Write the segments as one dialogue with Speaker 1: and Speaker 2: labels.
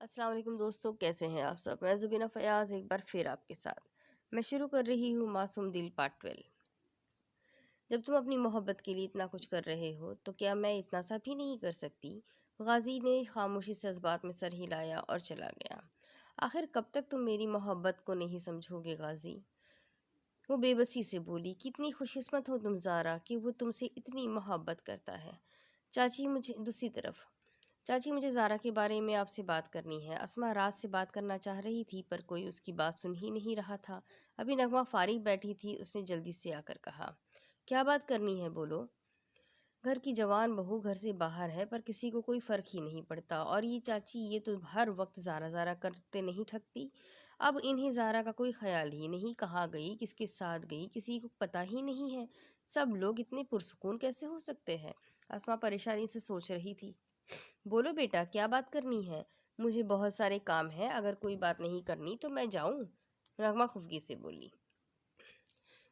Speaker 1: السلام علیکم دوستو، کیسے ہیں آپ سب؟ میں زبینہ فیاض ایک بار پھر آپ کے ساتھ میں شروع کر رہی ہوں معصوم دل پارٹ 12۔ جب تم اپنی محبت کے لیے اتنا کچھ کر رہے ہو تو کیا میں اتنا سا بھی نہیں کر سکتی؟ غازی نے خاموشی سے اس بات میں سر ہلایا اور چلا گیا۔ آخر کب تک تم میری محبت کو نہیں سمجھو گے غازی؟ وہ بے بسی سے بولی۔ کتنی خوش قسمت ہو تم زارا کہ وہ تم سے اتنی محبت کرتا ہے۔ چاچی مجھے زارا کے بارے میں آپ سے بات کرنی ہے۔ اسما رات سے بات کرنا چاہ رہی تھی پر کوئی اس کی بات سن ہی نہیں رہا تھا۔ ابھی نغمہ فارغ بیٹھی تھی، اس نے جلدی سے آ کر کہا، کیا بات کرنی ہے، بولو۔ گھر کی جوان بہو گھر سے باہر ہے پر کسی کو کوئی فرق ہی نہیں پڑتا، اور یہ چاچی یہ تو ہر وقت زارا زارا کرتے نہیں تھکتی۔ اب انہیں زارا کا کوئی خیال ہی نہیں، کہاں گئی، کس کے ساتھ گئی، کسی کو پتہ ہی نہیں ہے۔ سب لوگ اتنے پرسکون کیسے ہو سکتے ہیں؟ اسما پریشانی سے سوچ رہی تھی۔ بولو بیٹا، کیا بات کرنی ہے؟ مجھے بہت سارے کام ہیں، اگر کوئی بات نہیں کرنی تو میں جاؤں، نغمہ خفگی سے بولی۔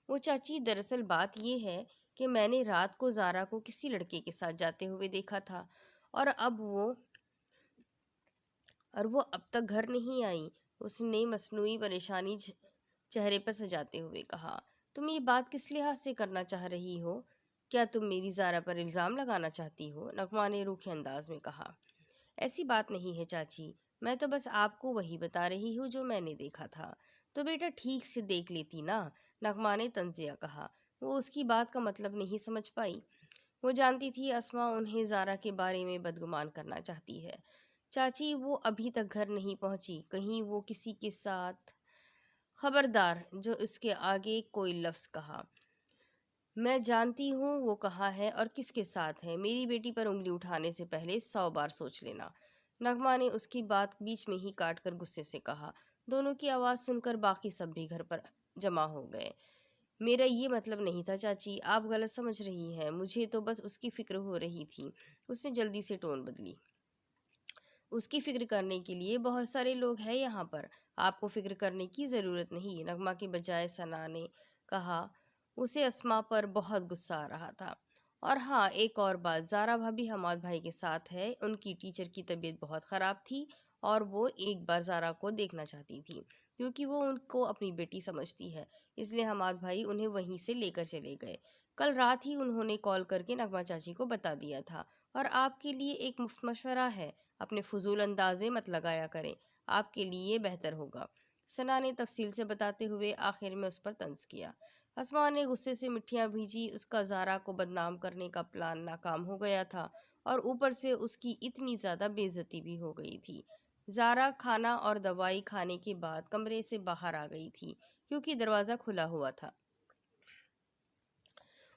Speaker 1: وہ چاچی، دراصل بات یہ ہے کہ میں نے رات کو زارا کو کسی لڑکے کے ساتھ جاتے ہوئے دیکھا تھا اور وہ اب تک گھر نہیں آئی، اس نے مصنوعی پریشانی چہرے پر سجاتے ہوئے کہا۔ تم یہ بات کس لحاظ سے کرنا چاہ رہی ہو؟ کیا تم میری زارا پر الزام لگانا چاہتی ہو؟ نغمہ نے روکھے انداز میں کہا۔ ایسی بات نہیں ہے چاچی، میں تو بس آپ کو وہی بتا رہی ہوں جو میں نے دیکھا تھا۔ تو بیٹا ٹھیک سے دیکھ لیتی نا، نغمہ نے تنزیہ کہا۔ وہ اس کی بات کا مطلب نہیں سمجھ پائی۔ وہ جانتی تھی اسما انہیں زارا کے بارے میں بدگمان کرنا چاہتی ہے۔ چاچی، وہ ابھی تک گھر نہیں پہنچی، کہیں وہ کسی کے ساتھ؟ خبردار جو اس کے آگے کوئی لفظ کہا۔ میں جانتی ہوں وہ کہاں ہے اور کس کے ساتھ ہے، میری بیٹی پر انگلی اٹھانے سے پہلے 100 بار سوچ لینا، نغمہ نے اس کی بات بیچ میں ہی کاٹ کر غصے سے کہا۔ دونوں کی آواز سن کر باقی سب بھی گھر پر جمع ہو گئے۔ میرا یہ مطلب نہیں تھا چاچی، آپ غلط سمجھ رہی ہیں، مجھے تو بس اس کی فکر ہو رہی تھی۔ اس نے جلدی سے ٹون بدلی۔ اس کی فکر کرنے کے لیے بہت سارے لوگ ہیں یہاں پر، آپ کو فکر کرنے کی ضرورت نہیں، نغمہ کے بجائے ثنا نے کہا۔ اسے اسما پر بہت غصہ آ رہا تھا۔ اور ہاں، ایک اور بات، زارا بھابی حماد بھائی کے ساتھ ہے، ان کی ٹیچر کی طبیعت بہت خراب تھی اور وہ ایک بار زارا کو دیکھنا چاہتی تھی، کیونکہ وہ ان کو اپنی بیٹی سمجھتی ہے، اس لیے حماد بھائی انہیں وہیں سے لے کر چلے گئے۔ کل رات ہی انہوں نے کال کر کے نغمہ چاچی کو بتا دیا تھا۔ اور آپ کے لیے ایک مفت مشورہ ہے، اپنے فضول اندازے مت لگایا کریں، آپ کے لیے بہتر ہوگا، ثنا نے تفصیل سے بتاتے ہوئے آخر میں اس پر طنز کیا۔ اسما نے غصے سے مٹھیاں بھیجی، اس کا زارا کو بدنام کرنے کا پلان ناکام ہو گیا تھا اور اوپر سے اس کی اتنی زیادہ بے عزتی بھی ہو گئی تھی۔ زارا کھانا اور دوائی کھانے کے بعد کمرے سے باہر آ گئی تھی کیونکہ دروازہ کھلا ہوا تھا۔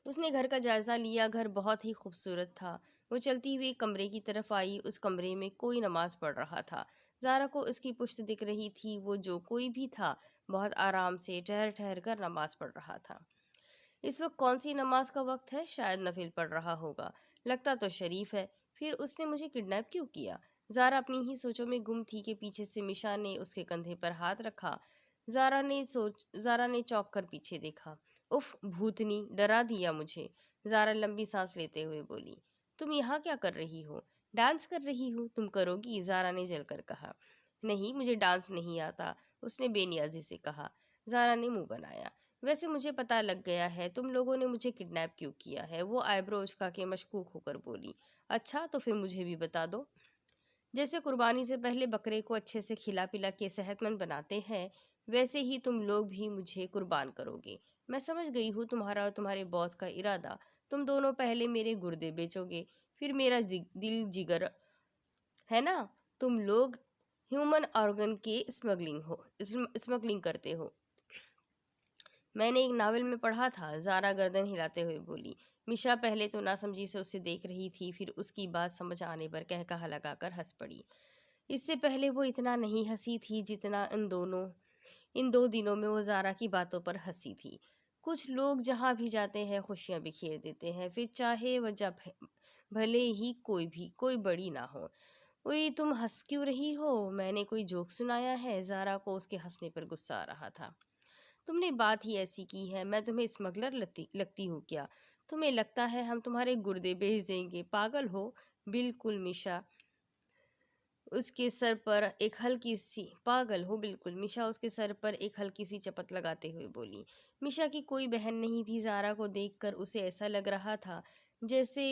Speaker 1: اس نے گھر کا جائزہ لیا، گھر بہت ہی خوبصورت تھا۔ وہ چلتی ہوئی کمرے کی طرف آئی، اس کمرے میں کوئی نماز پڑھ رہا تھا۔ زارا کو اس کی پشت دکھ رہی تھی، وہ جو کوئی بھی تھا بہت آرام سے ٹھہر ٹھہر کر نماز پڑھ رہا تھا۔ اس وقت کون سی نماز کا وقت ہے؟ شاید نفل پڑھ رہا ہوگا، لگتا تو شریف ہے، پھر اس نے مجھے کڈنیپ کیوں کیا؟ زارا اپنی ہی سوچوں میں گم تھی کہ پیچھے سے میشا نے اس کے کندھے پر ہاتھ رکھا۔ زارا نے چونک کر پیچھے دیکھا۔ اف بھوتنی، ڈرا دیا مجھے، زارا لمبی سانس لیتے ہوئے بولی۔ تم یہاں کیا کر رہی ہو؟ ڈانس کر رہی ہوں، تم کرو گی؟ زارا نے جل کر کہا۔ نہیں، مجھے ڈانس نہیں آتا، اس نے بے نیازی سے کہا۔ زارا نے منہ بنایا۔ ویسے مجھے پتہ لگ گیا ہے تم لوگوں نے مجھے کڈنیپ کیوں کیا ہے، وہ آئی برو اچکا کے مشکوک ہو کر بولی۔ اچھا تو پھر مجھے بھی بتا دو۔ جیسے قربانی سے پہلے بکرے کو اچھے سے کھلا پلا کے صحت مند بناتے ہیں، ویسے ہی تم لوگ بھی مجھے قربان کرو گے۔ میں سمجھ گئی ہوں تمہارا اور تمہارے باس کا ارادہ، تم دونوں پہلے میرے گردے بیچو گے، پھر میرا دل جگر، ہے نا؟ تم لوگ ہیومن آرگن کے اسمگلنگ کرتے ہو۔ میں نے ایک ناول میں پڑھا تھا، زارا گردن ہلاتے ہوئے بولی۔ میشا پہلے تو ناسمجھی سے اسے دیکھ رہی تھی، پھر اس کی بات سمجھ آنے پر کہا لگا کر ہنس پڑی۔ اس سے پہلے وہ اتنا نہیں ہنسی تھی جتنا ان دو دنوں میں وہ زارا کی باتوں پر ہنسی تھی۔ کچھ لوگ جہاں بھی جاتے ہیں خوشیاں بکھیر دیتے ہیں، پھر چاہے وجہ بھلے ہی کوئی بڑی نہ ہو۔ اوئی، تم ہنس کیوں رہی ہو؟ میں نے کوئی جوک سنایا ہے؟ زارا کو اس کے ہنسنے پر غصہ آ رہا تھا۔ تم نے بات ہی ایسی کی ہے، میں تمہیں اسمگلر لگتی ہوں کیا؟ تمہیں لگتا ہے ہم تمہارے گردے بیچ دیں گے؟ پاگل ہو؟ بالکل میشا، اس کے سر پر ایک ہلکی سی پاگل ہو بالکل، میشا اس کے سر پر ایک ہلکی سی چپت لگاتے ہوئے بولی۔ میشا کی کوئی بہن نہیں تھی، زارا کو دیکھ کر اسے ایسا لگ رہا تھا جیسے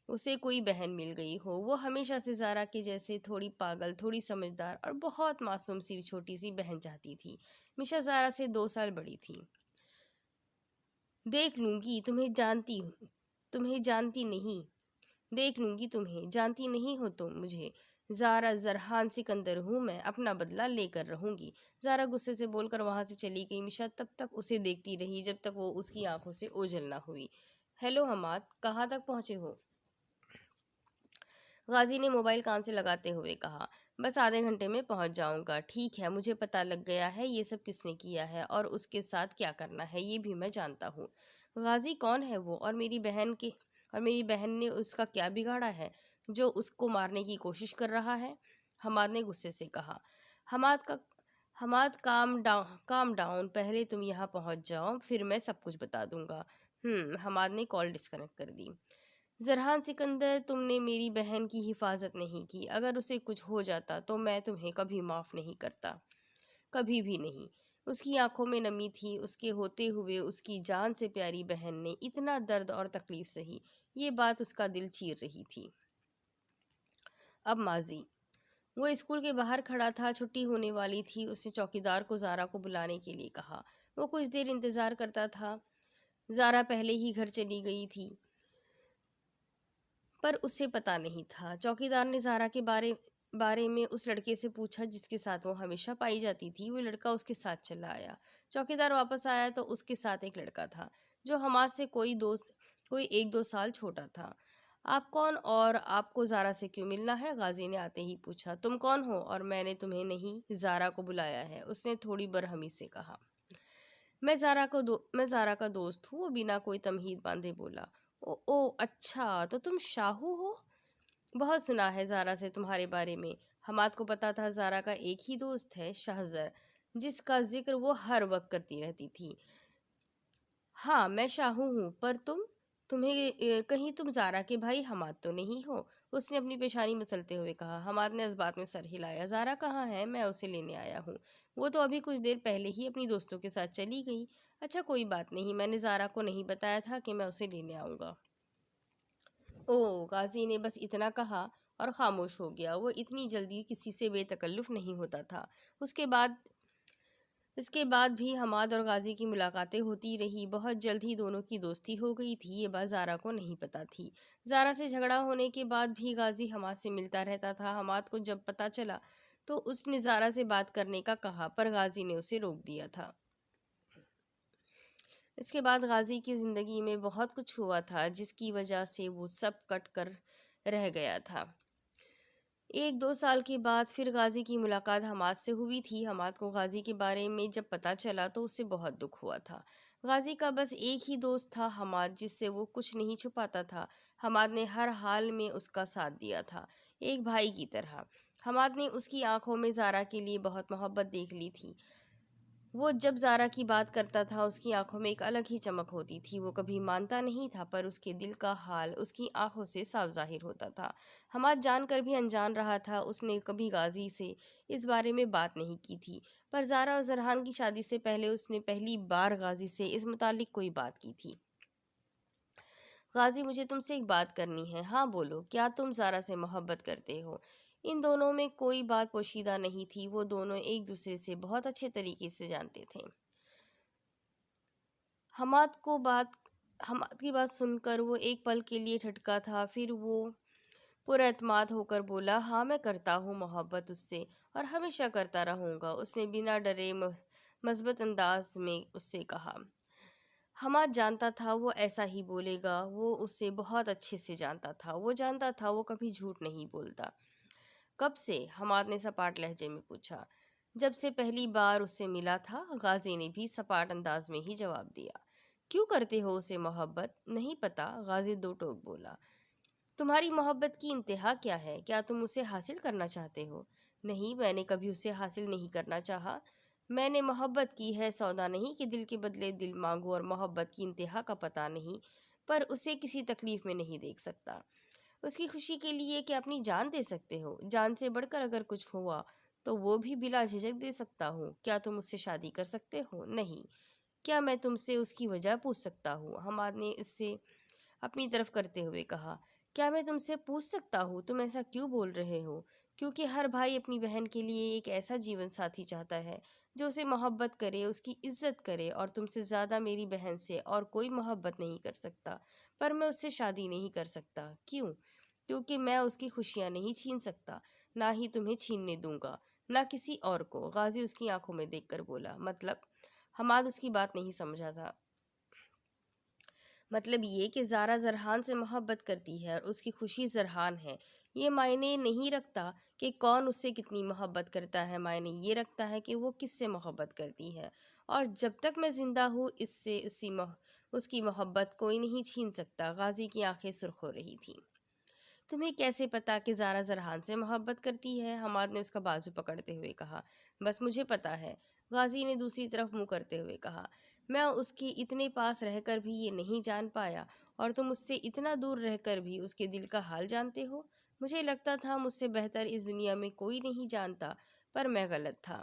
Speaker 1: اسے کوئی بہن مل گئی ہو۔ وہ ہمیشہ سے زارا کے جیسے تھوڑی پاگل، تھوڑی سمجھدار اور بہت معصوم سی چھوٹی سی بہن چاہتی تھی۔ میشا زارا سے 2 سال بڑی تھی۔ دیکھ لوں گی تمہیں جانتی نہیں ہو تم مجھے۔ زارا زرحان سکندر ہوں میں، اپنا بدلہ لے کر رہوں گی۔ زارا غصے سے بول کر وہاں سے چلی گئی۔ میشا تب تک اسے دیکھتی رہی جب تک وہ اس کی آنکھوں سے اوجھل نہ ہوئی۔ ہیلو حماد، کہاں تک پہنچے ہو؟ غازی نے موبائل کان سے لگاتے ہوئے کہا۔ بس آدھے گھنٹے میں پہنچ جاؤں گا۔ ٹھیک ہے، مجھے پتہ لگ گیا ہے یہ سب کس نے کیا ہے اور اس کے ساتھ کیا کرنا ہے، یہ بھی میں جانتا ہوں۔ غازی کون ہے وہ؟ اور میری بہن نے اس کا کیا بگاڑا ہے جو اس کو مارنے کی کوشش کر رہا ہے؟ حماد نے غصے سے کہا۔ حماد کام ڈاؤن، پہلے تم یہاں پہنچ جاؤ، پھر میں سب کچھ بتا دوں گا۔ حماد نے کال ڈسکنیکٹ کر دی۔ زرحان سکندر، تم نے میری بہن کی حفاظت نہیں کی۔ اگر اسے کچھ ہو جاتا تو میں تمہیں کبھی معاف نہیں کرتا، کبھی بھی نہیں۔ اس کی آنکھوں میں نمی تھی۔ اس کے ہوتے ہوئے اس کی جان سے پیاری بہن نے اتنا درد اور تکلیف سہی، یہ بات اس کا دل چیر رہی تھی۔ اب ماضی۔ وہ اسکول کے باہر کھڑا تھا، چھٹی ہونے والی تھی۔ اس نے چوکیدار کو زارا کو بلانے کے لیے کہا۔ وہ کچھ دیر انتظار کرتا تھا۔ زارا پہلے ہی گھر چلی گئی تھی، پر اسے پتہ نہیں تھا۔ چوکیدار نے زارا کے بارے میں اس لڑکے سے پوچھا جس کے ساتھ وہ ہمیشہ پائی جاتی تھی۔ وہ لڑکا اس کے ساتھ چلا آیا۔ چوکیدار واپس آیا تو اس کے ساتھ ایک لڑکا تھا جو حماد سے کوئی 1-2 سال چھوٹا تھا۔ آپ کون اور آپ کو زارا سے کیوں ملنا ہے؟ غازی نے آتے ہی پوچھا۔ تم کون ہو؟ اور میں نے تمہیں نہیں، زارا کو بلایا ہے، اس نے تھوڑی برہمی سے کہا۔ میں زارا کا دوست ہوں، وہ بنا کوئی تمہید باندھے بولا۔ او اچھا، تو تم شاہو ہو؟ بہت سنا ہے زارا سے تمہارے بارے میں۔ حماد کو پتا تھا زارا کا ایک ہی دوست ہے، شہزر، جس کا ذکر وہ ہر وقت کرتی رہتی تھی۔ ہاں میں شاہو ہوں، پر کہیں تم زارا کے بھائی حماد تو نہیں ہو؟ اس نے اپنی پیشانی مسلتے ہوئے کہا۔ حماد نے اس بات میں سر ہلایا۔ زارا کہاں ہے؟ میں اسے لینے آیا ہوں، وہ تو ابھی کچھ دیر پہلے ہی اپنی دوستوں کے ساتھ چلی گئی۔ اچھا کوئی بات نہیں، میں نے زارا کو نہیں بتایا تھا کہ میں اسے لینے آؤں گا۔ غازی نے بس اتنا کہا اور خاموش ہو گیا۔ وہ اتنی جلدی کسی سے بے تکلف نہیں ہوتا تھا۔ اس کے بعد بھی حماد اور غازی کی ملاقاتیں ہوتی رہی۔ بہت جلد ہی دونوں کی دوستی ہو گئی تھی۔ یہ بات زارا کو نہیں پتا تھی۔ زارا سے جھگڑا ہونے کے بعد بھی غازی حماد سے ملتا رہتا تھا۔ حماد کو جب پتا چلا تو اس نے زارا سے بات کرنے کا کہا، پر غازی نے اسے روک دیا تھا۔ اس کے بعد غازی کی زندگی میں بہت کچھ ہوا تھا جس کی وجہ سے وہ سب کٹ کر رہ گیا تھا۔ 1-2 سال کے بعد پھر غازی کی ملاقات حماد سے ہوئی تھی۔ حماد کو غازی کے بارے میں جب پتا چلا تو اسے بہت دکھ ہوا تھا۔ غازی کا بس ایک ہی دوست تھا حماد، جس سے وہ کچھ نہیں چھپاتا تھا۔ حماد نے ہر حال میں اس کا ساتھ دیا تھا، ایک بھائی کی طرح۔ حماد نے اس کی آنکھوں میں زارا کے لیے بہت محبت دیکھ لی تھی۔ وہ جب زارا کی بات کرتا تھا اس کی آنکھوں میں ایک الگ ہی چمک ہوتی تھی۔ وہ کبھی مانتا نہیں تھا، پر اس کے دل کا حال اس کی آنکھوں سے صاف ظاہر ہوتا تھا۔ حماد جان کر بھی انجان رہا تھا۔ اس نے کبھی غازی سے اس بارے میں بات نہیں کی تھی، پر زارا اور زرحان کی شادی سے پہلے اس نے پہلی بار غازی سے اس متعلق کوئی بات کی تھی۔ غازی، مجھے تم سے ایک بات کرنی ہے۔ ہاں بولو، کیا تم زارا سے محبت کرتے ہو؟ ان دونوں میں کوئی بات پوشیدہ نہیں تھی، وہ دونوں ایک دوسرے سے بہت اچھے طریقے سے جانتے تھے۔ حماد کی بات سن کر وہ ایک پل کے لیے ٹھٹکا تھا، پھر وہ پر اعتماد ہو کر بولا، ہاں میں کرتا ہوں محبت اس سے، اور ہمیشہ کرتا رہوں گا، اس نے بنا ڈرے مثبت انداز میں اس سے کہا۔ حماد جانتا تھا وہ ایسا ہی بولے گا، وہ اسے بہت اچھے سے جانتا تھا، وہ جانتا تھا وہ کبھی جھوٹ نہیں بولتا۔ کب سے؟ حماد نے سپاٹ لہجے میں پوچھا۔ جب سے پہلی بار اس سے ملا تھا، غازی نے بھی سپاٹ انداز میں ہی جواب دیا۔ کیوں کرتے ہو اسے محبت؟ نہیں پتا، غازی دو ٹوک بولا۔ تمہاری محبت کی انتہا کیا ہے؟ کیا تم اسے حاصل کرنا چاہتے ہو؟ نہیں، میں نے کبھی اسے حاصل نہیں کرنا چاہا۔ میں نے محبت کی ہے، سودا نہیں کہ دل کے بدلے دل مانگو، اور محبت کی انتہا کا پتہ نہیں، پر اسے کسی تکلیف میں نہیں دیکھ سکتا۔ اس کی خوشی کے لیے کہ اپنی جان دے سکتے ہو؟ جان سے بڑھ کر اگر کچھ ہوا تو وہ بھی بلا جھجک دے سکتا ہوں۔ کیا تم اس سے شادی کر سکتے ہو؟ نہیں۔ کیا میں تم سے اس کی وجہ پوچھ سکتا ہوں؟ حماد نے اس سے اپنی طرف کرتے ہوئے کہا۔ کیا میں تم سے پوچھ سکتا ہوں تم ایسا کیوں بول رہے ہو؟ کیونکہ ہر بھائی اپنی بہن کے لیے ایک ایسا جیون ساتھی چاہتا ہے جو اسے محبت کرے، اس کی عزت کرے، اور تم سے زیادہ میری بہن سے اور کوئی محبت نہیں کر سکتا، پر میں اس سے شادی نہیں کر سکتا۔ کیوں؟ کیونکہ میں اس کی خوشیاں نہیں چھین سکتا، نہ ہی تمہیں چھیننے دوں گا، نہ کسی اور کو۔ غازی اس کی آنکھوں میں دیکھ کر بولا۔ مطلب؟ حماد اس کی بات نہیں سمجھا تھا۔ مطلب یہ کہ زارا زرحان سے محبت کرتی ہے اور اس کی خوشی زرحان ہے۔ یہ معنی نہیں رکھتا کہ کون اس سے کتنی محبت کرتا ہے، معنی یہ رکھتا ہے کہ وہ کس سے محبت کرتی ہے، اور جب تک میں زندہ ہوں اس کی محبت کوئی نہیں چھین سکتا۔ غازی کی آنکھیں سرخ ہو رہی تھیں۔ تمہیں کیسے پتا کہ زارا زرحان سے محبت کرتی ہے؟ حماد نے اس کا بازو پکڑتے ہوئے کہا۔ بس مجھے پتا ہے، غازی نے دوسری طرف منہ کرتے ہوئے کہا۔ میں اس کے اتنے پاس رہ کر بھی یہ نہیں جان پایا، اور تم اس سے اتنا دور رہ کر بھی اس کے دل کا حال جانتے ہو؟ مجھے لگتا تھا مجھ سے بہتر اس دنیا میں کوئی نہیں جانتا، پر میں غلط تھا۔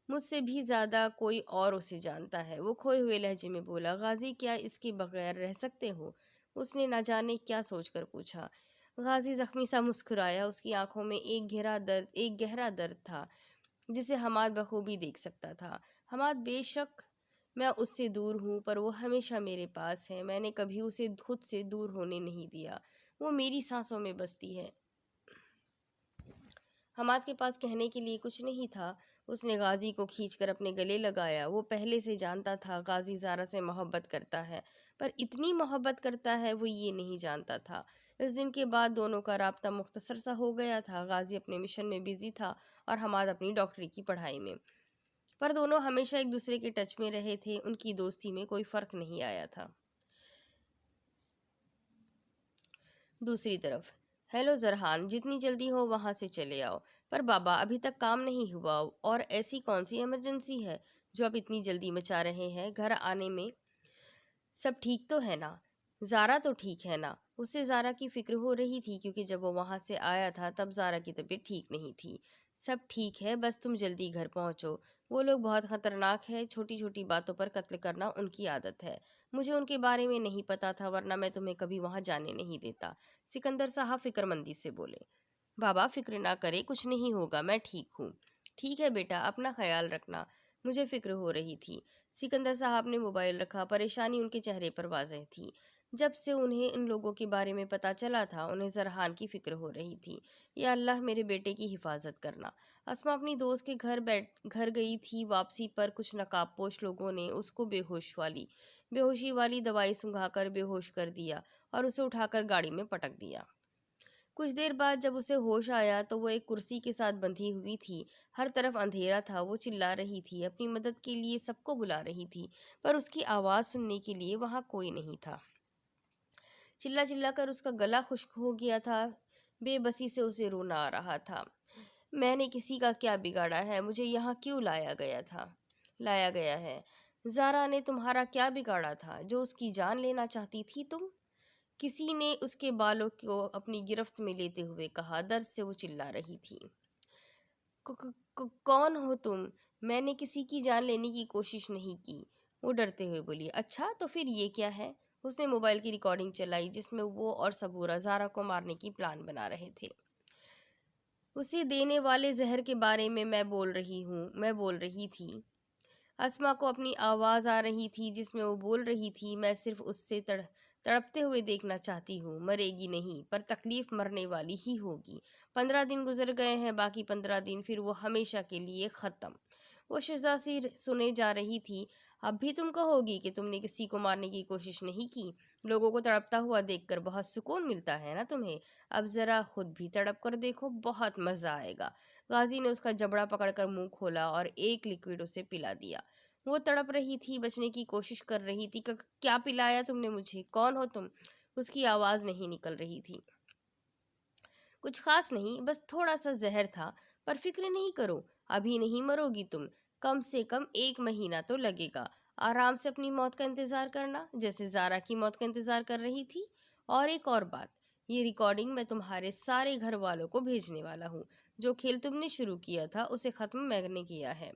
Speaker 1: مجھ سے بھی زیادہ کوئی اور اسے جانتا ہے۔ وہ کھوئے ہوئے لہجے میں بولا۔ غازی، کیا اس کے بغیر رہ سکتے ہو؟ اس نے نہ جانے کیا سوچ کر پوچھا۔ غازی زخمی سا مسکرایا۔ اس کی آنکھوں میں ایک گہرا درد تھا جسے حماد بخوبی دیکھ سکتا تھا۔ حماد، بے شک میں اس سے دور ہوں، پر وہ ہمیشہ میرے پاس ہے۔ میں نے کبھی اسے خود سے دور ہونے نہیں دیا۔ وہ میری سانسوں میں بستی ہے۔ حماد کے پاس کہنے کے لیے کچھ نہیں تھا۔ اس نے غازی کو کھینچ کر اپنے گلے لگایا۔ وہ پہلے سے جانتا تھا غازی زارا سے محبت کرتا ہے، پر اتنی محبت کرتا ہے وہ یہ نہیں جانتا تھا۔ اس دن کے بعد دونوں کا رابطہ مختصر سا ہو گیا تھا۔ غازی اپنے مشن میں بزی تھا اور حماد اپنی ڈاکٹری کی پڑھائی میں، پر دونوں ہمیشہ ایک دوسرے کے ٹچ میں رہے تھے۔ ان کی دوستی میں کوئی فرق نہیں آیا تھا۔ دوسری طرف، ہیلو زرحان، جتنی جلدی ہو وہاں سے چلے آؤ۔ پر بابا، ابھی تک کام نہیں ہوا، اور ایسی کون سی ایمرجنسی ہے جو آپ اتنی جلدی مچا رہے ہیں؟ گھر آنے میں سب ٹھیک تو ہے نا؟ زارا تو ٹھیک ہے نا؟ اس سے زارا کی فکر ہو رہی تھی، کیونکہ جب وہ وہاں سے آیا تھا تب زارا کی طبیعت ٹھیک نہیں تھی۔ سب ٹھیک ہے، بس تم جلدی گھر پہنچو۔ وہ لوگ بہت خطرناک ہے، چھوٹی چھوٹی باتوں پر قتل کرنا ان کی عادت ہے۔ مجھے ان کے بارے میں نہیں پتا تھا، ورنہ میں تمہیں کبھی وہاں جانے نہیں دیتا۔ سکندر صاحب فکر مندی سے بولے۔ بابا فکر نہ کرے، کچھ نہیں ہوگا، میں ٹھیک ہوں۔ ٹھیک ہے بیٹا، اپنا خیال رکھنا، مجھے فکر ہو رہی تھی۔ سکندر صاحب نے موبائل رکھا۔ پریشانی ان کے چہرے پر واضح تھی۔ جب سے انہیں ان لوگوں کے بارے میں پتا چلا تھا انہیں زرحان کی فکر ہو رہی تھی۔ یا اللہ، میرے بیٹے کی حفاظت کرنا۔ اسما اپنی دوست کے گھر گئی تھی۔ واپسی پر کچھ نقاب پوش لوگوں نے اس کو بے ہوشی والی دوائی سنگھا کر بے ہوش کر دیا اور اسے اٹھا کر گاڑی میں پٹک دیا۔ کچھ دیر بعد جب اسے ہوش آیا تو وہ ایک کرسی کے ساتھ بندھی ہوئی تھی۔ ہر طرف اندھیرا تھا۔ وہ چلا رہی تھی، اپنی مدد کے لیے سب کو بلا رہی تھی، پر اس کی آواز سننے کے لیے وہاں کوئی نہیں تھا۔ چلا چلا کر اس کا گلا خشک ہو گیا تھا۔ بے بسی سے اسے رونا آ رہا تھا۔ میں نے کسی کا کیا بگاڑا ہے؟ مجھے یہاں کیوں لایا گیا ہے؟ زارا نے تمہارا کیا بگاڑا تھا جو اس کی جان لینا چاہتی تھی تم؟ کسی نے اس کے بالوں کو اپنی گرفت میں لیتے ہوئے کہا۔ درد سے وہ چلا رہی تھی۔ کون ہو تم؟ میں نے کسی کی جان لینے کی کوشش نہیں کی، وہ ڈرتے ہوئے بولی۔ اچھا، تو پھر یہ کیا ہے؟ اس نے موبائل کی ریکارڈنگ چلائی جس میں وہ اور صبورہ زارا کو مارنے کی پلان بنا رہے تھے۔ اسے دینے والے زہر کے بارے میں میں بول رہی تھی۔ اسما کو اپنی آواز آ رہی تھی جس میں وہ بول رہی تھی، میں صرف اس سے تڑپتے ہوئے دیکھنا چاہتی ہوں۔ مرے گی نہیں، پر تکلیف مرنے والی ہی ہوگی۔ 15 دن گزر گئے ہیں، باقی 15 دن پھر وہ ہمیشہ کے لیے ختم۔ وہ شزا سی سنے جا رہی تھی۔ اب بھی تم کہو گی کہ تم نے کسی کو مارنے کی کوشش نہیں کی؟ لوگوں کو تڑپتا ہوا دیکھ کر بہت سکون ملتا ہے نا تمہیں؟ اب ذرا خود بھی تڑپ کر دیکھو، بہت مزہ آئے گا۔ غازی نے اس کا جبڑا پکڑ کر منہ کھولا اور ایک لکوڈ اسے پلا دیا۔ وہ تڑپ رہی تھی، بچنے کی کوشش کر رہی تھی۔ کیا پلایا تم نے مجھے؟ کون ہو تم؟ اس کی آواز نہیں نکل رہی تھی۔ کچھ خاص نہیں، بس تھوڑا سا زہر تھا، پر فکر نہیں کرو، ابھی نہیں مرو گی تم۔ کم سے کم 1 مہینہ تو لگے گا۔ آرام سے اپنی موت کا انتظار کرنا، جیسے زارا کی موت کا انتظار کر رہی تھی۔ اور ایک اور بات، یہ ریکارڈنگ میں تمہارے سارے گھر والوں کو بھیجنے والا ہوں۔ جو کھیل تم نے شروع کیا تھا اسے ختم میں نے کیا ہے۔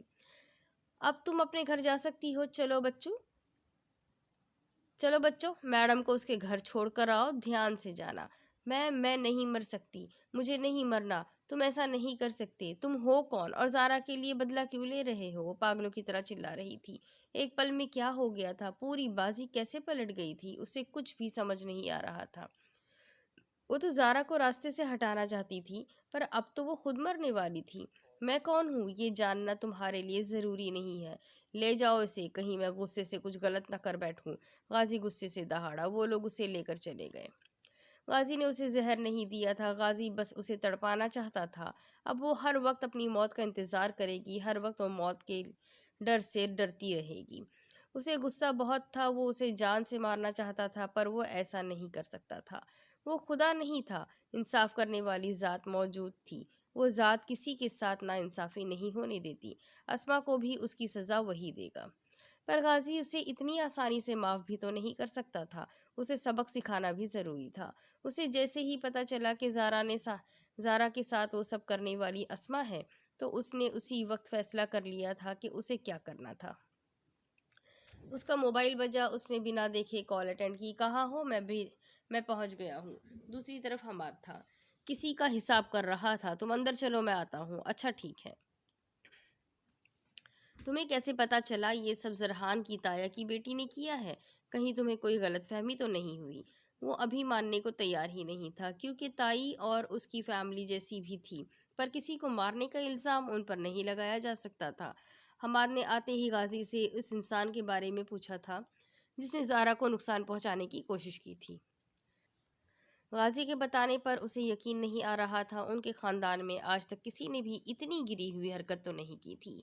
Speaker 1: اب تم اپنے گھر جا سکتی ہو۔ چلو بچوں، میڈم کو اس کے گھر چھوڑ کر آؤ، دھیان سے جانا۔ میں نہیں مر سکتی، مجھے نہیں مرنا، تم ایسا نہیں کر سکتے۔ تم ہو کون اور زارا کے لیے بدلہ کیوں لے رہے ہو؟ وہ پاگلوں کی طرح چلا رہی تھی۔ ایک پل میں کیا ہو گیا تھا، پوری بازی کیسے پلٹ گئی تھی، اسے کچھ بھی سمجھ نہیں آ رہا تھا۔ وہ تو زارا کو راستے سے ہٹانا چاہتی تھی، پر اب تو وہ خود مرنے والی تھی۔ میں کون ہوں یہ جاننا تمہارے لیے ضروری نہیں ہے۔ لے جاؤ اسے، کہیں میں غصے سے کچھ غلط نہ کر بیٹھوں۔ غازی غصے سے دہاڑا۔ وہ لوگ اسے لے کر چلے گئے۔ غازی نے اسے زہر نہیں دیا تھا، غازی بس اسے تڑپانا چاہتا تھا۔ اب وہ ہر وقت اپنی موت کا انتظار کرے گی، ہر وقت وہ موت کے ڈر سے ڈرتی رہے گی۔ اسے غصہ بہت تھا، وہ اسے جان سے مارنا چاہتا تھا، پر وہ ایسا نہیں کر سکتا تھا۔ وہ خدا نہیں تھا، انصاف کرنے والی ذات موجود تھی۔ وہ ذات کسی کے ساتھ نا انصافی نہیں ہونے دیتی۔ اسما کو بھی اس کی سزا وہی دے گا۔ پر غازی اسے اتنی آسانی سے معاف بھی تو نہیں کر سکتا تھا۔ اسے سبق سکھانا بھی ضروری تھا۔ اسے جیسے ہی پتہ چلا کہ زارا کے ساتھ وہ سب کرنے والی اسما ہے، تو اس نے اسی وقت فیصلہ کر لیا تھا کہ اسے کیا کرنا تھا۔ اس کا موبائل بجا، اس نے بنا دیکھے کال اٹینڈ کی۔ کہاں ہو؟ میں پہنچ گیا ہوں۔ دوسری طرف حماد تھا۔ کسی کا حساب کر رہا تھا۔ تم اندر چلو، میں آتا ہوں۔ اچھا ٹھیک ہے۔ تمہیں کیسے پتا چلا یہ سب زرحان کی تایا کی بیٹی نے کیا ہے؟ کہیں تمہیں کوئی غلط فہمی تو نہیں ہوئی؟ وہ ابھی ماننے کو تیار ہی نہیں تھا، کیونکہ تائی اور اس کی فیملی جیسی بھی تھی، پر کسی کو مارنے کا الزام ان پر نہیں لگایا جا سکتا تھا۔ حماد نے آتے ہی غازی سے اس انسان کے بارے میں پوچھا تھا جس نے زارا کو نقصان پہنچانے کی کوشش کی تھی۔ غازی کے بتانے پر اسے یقین نہیں آ رہا تھا۔ ان کے خاندان میں آج تک کسی نے بھی اتنی گری ہوئی حرکت تو نہیں کی تھی۔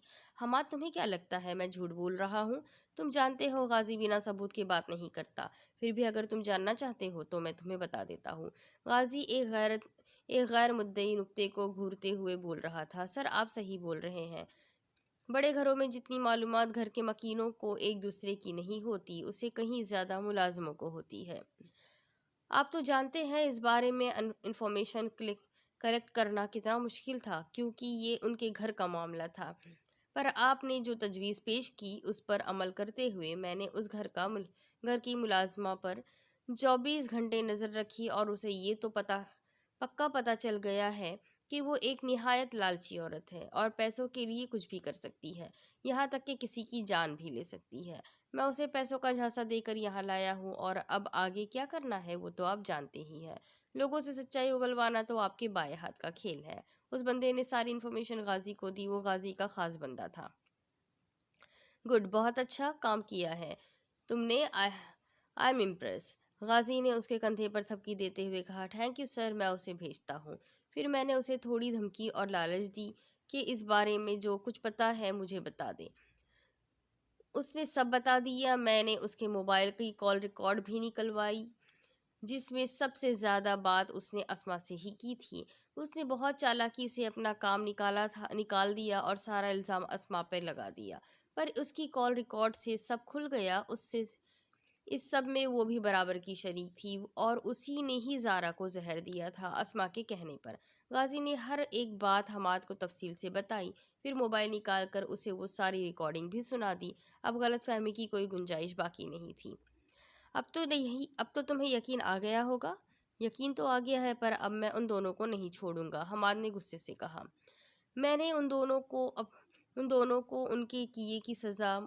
Speaker 1: حماد، تمہیں کیا لگتا ہے میں جھوٹ بول رہا ہوں؟ تم جانتے ہو غازی بنا ثبوت کے بات نہیں کرتا، پھر بھی اگر تم جاننا چاہتے ہو تو میں تمہیں بتا دیتا ہوں۔ غازی ایک غیر مدعی نکتے کو گھورتے ہوئے بول رہا تھا۔ سر، آپ صحیح بول رہے ہیں۔ بڑے گھروں میں جتنی معلومات گھر کے مکینوں کو ایک دوسرے کی نہیں ہوتی، اسے کہیں زیادہ ملازموں کو ہوتی ہے۔ آپ تو جانتے ہیں اس بارے میں انفارمیشن کلیکٹ کرنا کتنا مشکل تھا، کیونکہ یہ ان کے گھر کا معاملہ تھا۔ پر آپ نے جو تجویز پیش کی اس پر عمل کرتے ہوئے میں نے اس گھر کی ملازمہ پر 24 گھنٹے نظر رکھی، اور اسے یہ تو پکا پتہ چل گیا ہے کہ وہ ایک نہایت لالچی عورت ہے اور پیسوں کے لیے کچھ بھی کر سکتی ہے، یہاں تک کہ کسی کی جان بھی لے سکتی ہے۔ میں اسے پیسوں کا جھانسا دے کر یہاں لایا ہوں، اور اب آگے کیا کرنا ہے وہ تو آپ جانتے ہی ہیں۔ لوگوں سے سچائی اگلوانا تو آپ کے بائیں ہاتھ کا کھیل ہے۔ اس بندے نے ساری انفارمیشن غازی کو دی۔ وہ غازی کا خاص بندہ تھا۔ گڈ، بہت اچھا کام کیا ہے تم نے، آئی ایم امپریس۔ غازی نے اس کے کندھے پر تھپکی دیتے ہوئے کہا۔ تھینک یو سر، میں اسے بھیجتا ہوں۔ پھر میں نے اسے تھوڑی دھمکی اور لالچ دی کہ اس بارے میں جو کچھ پتا ہے مجھے بتا دے۔ اس نے سب بتا دیا۔ میں نے اس کے موبائل کی کال ریکارڈ بھی نکلوائی، جس میں سب سے زیادہ بات اس نے اسما سے ہی کی تھی۔ اس نے بہت چالاکی سے اپنا کام نکال دیا اور سارا الزام اسما پر لگا دیا، پر اس کی کال ریکارڈ سے سب کھل گیا۔ اس سب میں وہ بھی برابر کی شریک تھی، اور اسی نے ہی زارا کو زہر دیا تھا اسما کے کہنے پر۔ غازی نے ہر ایک بات حماد کو تفصیل سے بتائی، پھر موبائل نکال کر اسے وہ ساری ریکارڈنگ بھی سنا دی۔ اب غلط فہمی کی کوئی گنجائش باقی نہیں تھی۔ اب تو تمہیں یقین آ گیا ہوگا۔ یقین تو آ گیا ہے، پر اب میں ان دونوں کو نہیں چھوڑوں گا، حماد نے غصے سے کہا۔ میں نے ان دونوں کو ان کے کیے کی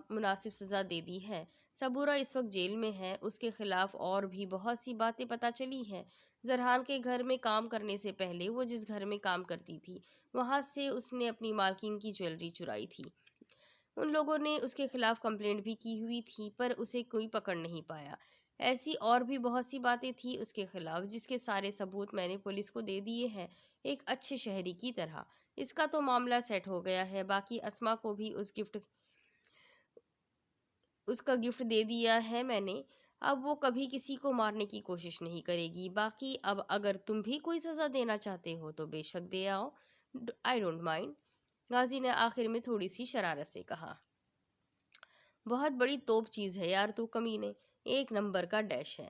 Speaker 1: مناسب سزا دے دی ہے۔ صبورہ اس وقت جیل میں ہے۔ اس کے خلاف اور بھی بہت سی باتیں پتہ چلی ہیں۔ زرحان کے گھر میں کام کرنے سے پہلے وہ جس گھر میں کام کرتی تھی، وہاں سے اس نے اپنی مالکین کی جویلری چرائی تھی۔ ان لوگوں نے اس کے خلاف کمپلینٹ بھی کی ہوئی تھی، پر اسے کوئی پکڑ نہیں پایا۔ ایسی اور بھی بہت سی باتیں تھیں اس کے خلاف، جس کے سارے ثبوت میں نے پولیس کو دے دیے ہیں، ایک اچھے شہری کی طرح۔ اس کا تو معاملہ سیٹ ہو گیا ہے۔ باقی اسما کو بھی اس کا گفٹ دے دیا ہے میں نے۔ اب وہ کبھی کسی کو مارنے کی کوشش نہیں کرے گی۔ باقی اب اگر تم بھی کوئی سزا دینا چاہتے ہو تو بے شک دے آؤ، آئی ڈونٹ مائنڈ، غازی نے آخر میں تھوڑی سی شرارت سے کہا۔ بہت بڑی توپ چیز ہے یار تو، کمینے، ایک نمبر کا ڈیش ہے۔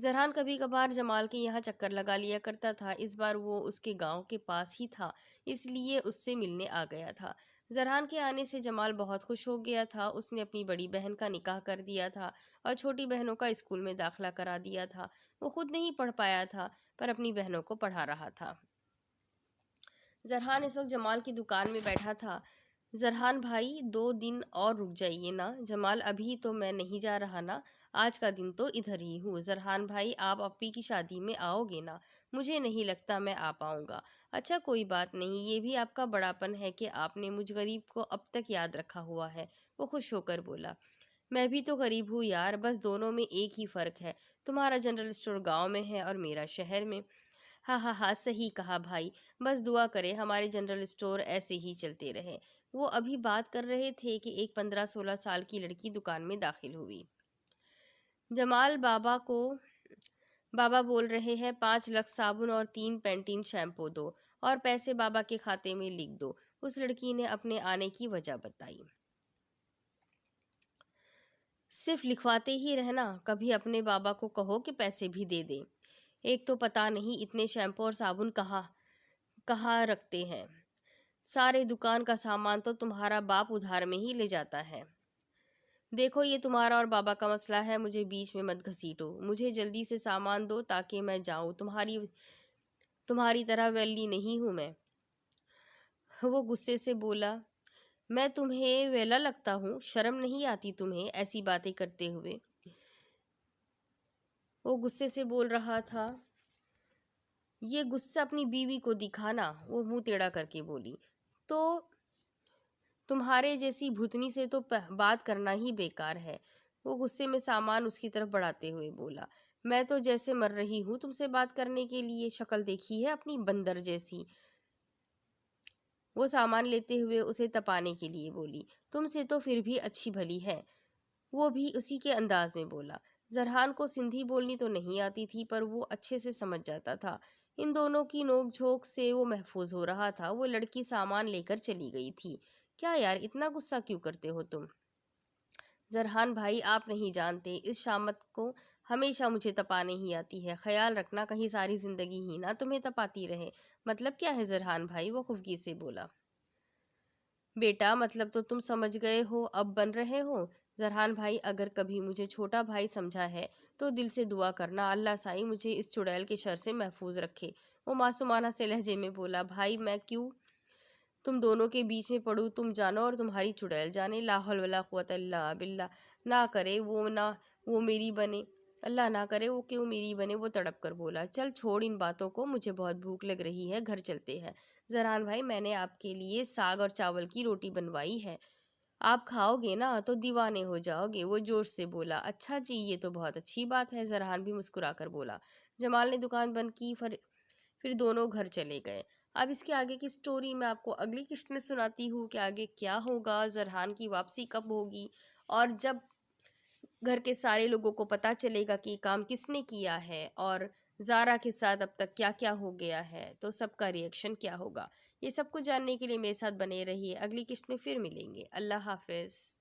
Speaker 1: زرحان کبھی کبھار جمال کے یہاں چکر لگا لیا کرتا تھا۔ اس بار وہ اس کے گاؤں کے پاس ہی تھا، اس لیے اس سے ملنے آ گیا تھا۔ زرحان کے آنے سے جمال بہت خوش ہو گیا تھا۔ اس نے اپنی بڑی بہن کا نکاح کر دیا تھا اور چھوٹی بہنوں کا اسکول میں داخلہ کرا دیا تھا۔ وہ خود نہیں پڑھ پایا تھا پر اپنی بہنوں کو پڑھا رہا تھا۔ زرحان اس وقت جمال کی دکان میں بیٹھا تھا۔ زرحان بھائی 2 دن اور رک جائیے نا۔ جمال ابھی تو میں نہیں جا رہا نا، آج کا دن تو ادھر ہی ہوں۔ زرحان بھائی آپ اپی کی شادی میں آؤ گے نا؟ مجھے نہیں لگتا میں آ پاؤں گا۔ اچھا کوئی بات نہیں، یہ بھی آپ کا بڑاپن ہے کہ آپ نے مجھ غریب کو اب تک یاد رکھا ہوا ہے، وہ خوش ہو کر بولا۔ میں بھی تو غریب ہوں یار، بس دونوں میں ایک ہی فرق ہے، تمہارا جنرل اسٹور گاؤں میں ہے اور میرا شہر میں۔ ہاں ہاں ہاں، صحیح کہا بھائی، بس دعا کرے ہمارے جنرل اسٹور ایسے ہی چلتے رہے۔ وہ ابھی بات کر رہے تھے کہ ایک 15-16 سال کی لڑکی دکان میں داخل ہوئی۔ جمال بابا بول رہے ہیں 5 لکس صابن اور 3 پینٹین شیمپو دو اور پیسے بابا کے کھاتے میں لکھ دو۔ اس لڑکی نے اپنے آنے کی وجہ بتائی۔ صرف لکھواتے ہی رہنا، کبھی اپنے بابا کو کہو کہ پیسے بھی دے دیں۔ ایک تو پتہ نہیں اتنے شیمپو اور صابن کہاں رکھتے ہیں، سارے دکان کا سامان تو تمہارا باپ ادھار میں ہی لے جاتا ہے۔ دیکھو یہ تمہارا اور بابا کا مسئلہ ہے، مجھے بیچ میں مت گھسیٹو، مجھے جلدی سے سامان دو تاکہ میں جاؤں، تمہاری طرح ویلی نہیں ہوں میں۔ وہ غصے سے بولا، میں تمہیں ویلا لگتا ہوں؟ شرم نہیں آتی تمہیں ایسی باتیں کرتے ہوئے؟ وہ غصے سے بول رہا تھا۔ یہ غصہ اپنی بیوی کو دکھانا، وہ منہ ٹیڑھا کر کے بولی، تو تمہارے جیسی بھوتنی سے تو بات کرنا ہی بیکار ہے۔ وہ غصے میں سامان اس کی طرف بڑھاتے ہوئے بولا، میں تو جیسے مر رہی ہوں تم سے بات کرنے کے لیے، شکل دیکھی ہے اپنی بندر جیسی۔ وہ سامان لیتے ہوئے اسے تپانے کے لیے بولی، تم سے تو پھر بھی اچھی بھلی ہے۔ وہ بھی اسی کے انداز میں بولا۔ زرحان کو سندھی بولنی تو نہیں آتی تھی پر وہ اچھے سے سمجھ جاتا تھا۔ ان دونوں کی نوک جھوک سے وہ محفوظ ہو رہا تھا۔ وہ لڑکی سامان لے کر چلی گئی تھی۔ کیا یار اتنا غصہ کیوں کرتے ہو تم؟ زرحان بھائی آپ نہیں جانتے، اس شامت کو ہمیشہ مجھے تپانے ہی آتی ہے، خیال رکھنا کہیں ساری زندگی ہی نہ تمہیں تپاتی رہے۔ مطلب کیا ہے زرحان بھائی؟ وہ خفگی سے بولا۔ بیٹا مطلب تو تم سمجھ گئے ہو، اب بن رہے ہو۔ زرحان بھائی اگر کبھی مجھے چھوٹا بھائی سمجھا ہے تو دل سے دعا کرنا اللہ سائی مجھے اس چڑیل کے شر سے محفوظ رکھے۔ وہ معصومانہ سے لہجے میں بولا، بھائی میں کیوں تم دونوں کے بیچ میں پڑوں، تم جانو اور تمہاری چڑیل جانے، لا حول ولا قوت الا باللہ۔ نہ کرے وہ میری بنے، اللہ نہ کرے وہ کیوں میری بنے، وہ تڑپ کر بولا۔ چل چھوڑ ان باتوں کو، مجھے بہت بھوک لگ رہی ہے، گھر چلتے ہیں۔ زرحان بھائی میں نے آپ کے لیے ساگ اور چاول کی روٹی بنوائی ہے، آپ کھاؤ گے نا تو دیوانے ہو جاؤ گے، وہ جوش سے بولا۔ اچھا جی، یہ تو بہت اچھی بات ہے، زرحان بھی مسکرا کر بولا۔ جمال نے دکان بند کی، پھر دونوں گھر چلے گئے۔ اب اس کے آگے کی سٹوری میں آپ کو اگلی قسط میں سناتی ہوں کہ آگے کیا ہوگا، زرحان کی واپسی کب ہوگی، اور جب گھر کے سارے لوگوں کو پتہ چلے گا کہ یہ کام کس نے کیا ہے اور زارا کے ساتھ اب تک کیا کیا ہو گیا ہے، تو سب کا ری ایکشن کیا ہوگا، یہ سب کچھ جاننے کے لیے میرے ساتھ بنے رہیے۔ اگلی قسط میں پھر ملیں گے۔ اللہ حافظ۔